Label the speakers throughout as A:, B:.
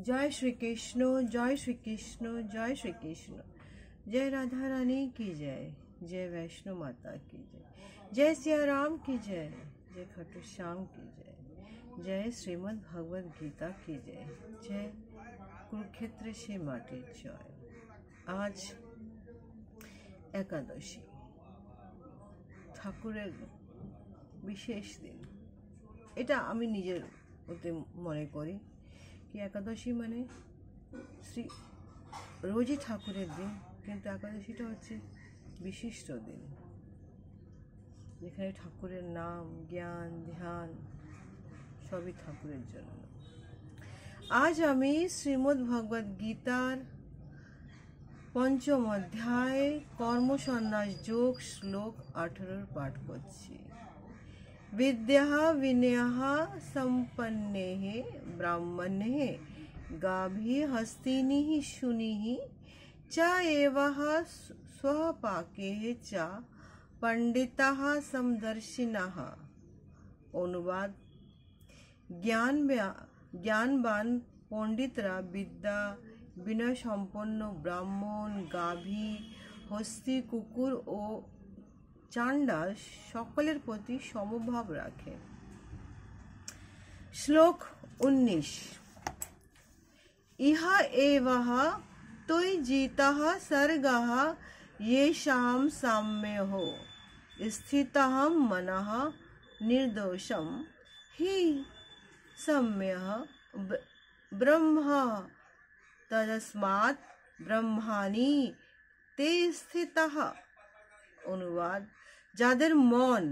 A: जय श्री कृष्ण, जय श्री कृष्ण, जय श्री कृष्ण। जय राधा रानी की जय, जय वैष्णो माता की जय, जय सिया राम की जय, जय खाटू श्याम की जय, जय श्रीमद् भगवद गीता की जय, जय कुरुक्षेत्र से माटिर जय। आज एकादशी ঠাকুরের বিশেষ দিন। এটা আমি নিজের মতে মনে করি কি একাদশী মানে শ্রী রোজই ঠাকুরের দিন, কিন্তু একাদশীটা হচ্ছে বিশিষ্ট দিন, যেখানে ঠাকুরের নাম, জ্ঞান, ধ্যান সবই ঠাকুরের জন্য। আজ আমি শ্রীমদ্ ভগবদ গীতার पंचम अध्याय कर्मसन्न्यास योग श्लोक 18 पाठ करছি। विद्या विनयः सम्पन्नेः ब्राह्मणेः गाभिः हस्तिनिः शुनिः च एवः स्वपाकेः च पंडिताः समदर्शिनः। अनुवाद: ज्ञानवान पंडितरा विद्या विनय सम्पन्न ब्राह्मण, गाभी, हस्ती, कुकुर और चांडाल सकलेर प्रति समभाव राखे। श्लोक 19। इह एवः त्वयिजितः सर्गः येषां साम्यः स्थितः मनः निर्दोषं हि सम्यः ब्रह्म तदस्मात् ब्रह्माणि ते स्थितः। अनुवाद: যাদের মন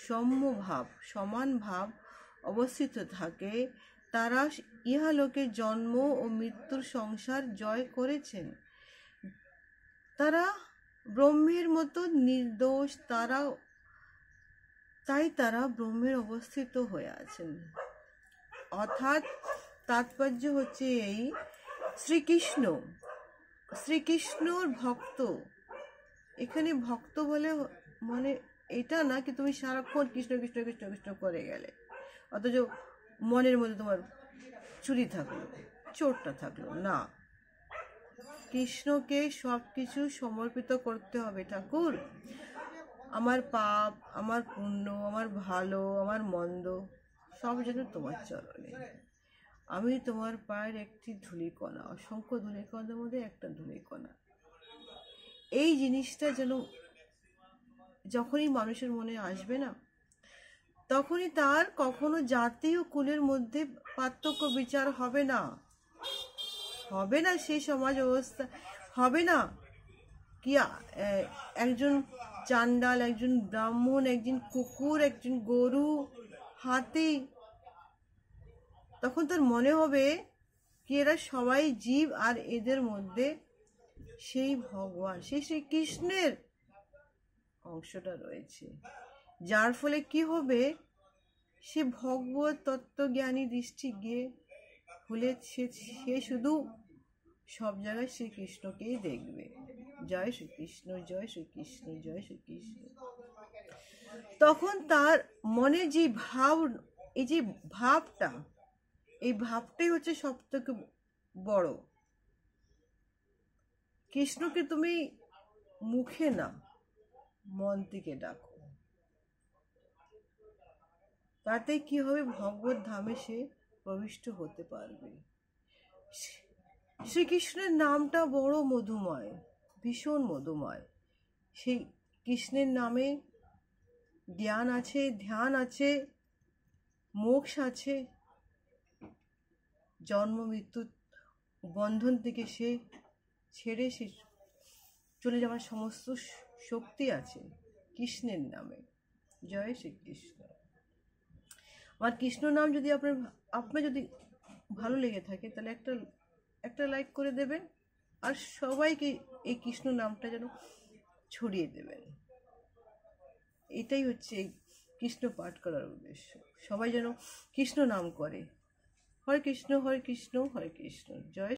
A: সমভাব সমান ভাব অবস্থিত থাকে তারা ইহলোকে জন্ম ও মৃত্যুর সংসার জয় করেছেন। তারা ব্রহ্মের মতো নির্দোষ, তাই তারা ব্রহ্মের অবস্থিত হয়ে আছেন। অর্থাৎ তাৎপর্য হচ্ছে এই, শ্রীকৃষ্ণর ভক্ত। এখানে ভক্ত বলে মানে এটা না কি তুমি সারাক্ষণ কৃষ্ণ কৃষ্ণ কৃষ্ণ কৃষ্ণ করে গেলে, অথচ মনের মধ্যে তোমার চুরি থাকলো, চোরটা থাকলো না। কৃষ্ণকে সব কিছু সমর্পিত করতে হবে। ঠাকুর, আমার পাপ, আমার পুণ্য, আমার ভালো, আমার মন্দ সব যেন তোমার চরণে। আমি তোমার পায়ের একটি ধূলিকণা, অসংখ্য ধূলিকণার মধ্যে একটা ধূলিকণা। এই জিনিসটা যেন যখনই মানুষের মনে আসবে না, তখনই তার কখনো জাতি ও কুলের মধ্যে পার্থক্য বিচার হবে না, সেই সমাজ অবস্থা হবে না কি একজন চান্ডাল, একজন ব্রাহ্মণ, একজন কুকুর, একজন গরু, হাতি। তখন তার মনে হবে কি এরা সবাই জীব, আর এদের মধ্যে সেই ভগবান, সেই শ্রীকৃষ্ণের অংশটা রয়েছে। যার ফলে কি হবে, সে ভগবত তত্ত্বজ্ঞানী দৃষ্টি গিয়ে হলে সে শুধু সব জায়গায় শ্রীকৃষ্ণকেই দেখবে। জয় শ্রীকৃষ্ণ, জয় শ্রীকৃষ্ণ, জয় শ্রীকৃষ্ণ। তখন তার মনে যে ভাব, এই যে ভাবটা, এই ভাবটাই হচ্ছে সব থেকে বড়। কৃষ্ণকে তুমি মুখে না, মন থেকে ডাকো, তাতে কি হবে, ভগবত ধামে সে প্রবিষ্ট হতে পারবে। শ্রীকৃষ্ণের নামটা বড় মধুময়, ভীষণ মধুময়। সেই কৃষ্ণের নামে জ্ঞান আছে, ধ্যান আছে, মোক্ষ আছে। জন্ম মৃত্যু বন্ধন থেকে সে ছেড়ে সে চলে যাওয়ার সমস্ত শক্তি আছে কৃষ্ণের নামে। জয় শ্রীকৃষ্ণ। আমার কৃষ্ণ নাম যদি আপনার যদি ভালো লেগে থাকে তাহলে একটা লাইক করে দেবেন, আর সবাইকে এই কৃষ্ণ নামটা যেন ছড়িয়ে দেবেন। এটাই হচ্ছে এই কৃষ্ণ পাঠ করার উদ্দেশ্য। সবাই যেন কৃষ্ণ নাম করে। হরে কৃষ্ণ, হরে কৃষ্ণ, হরে কৃষ্ণ। জয়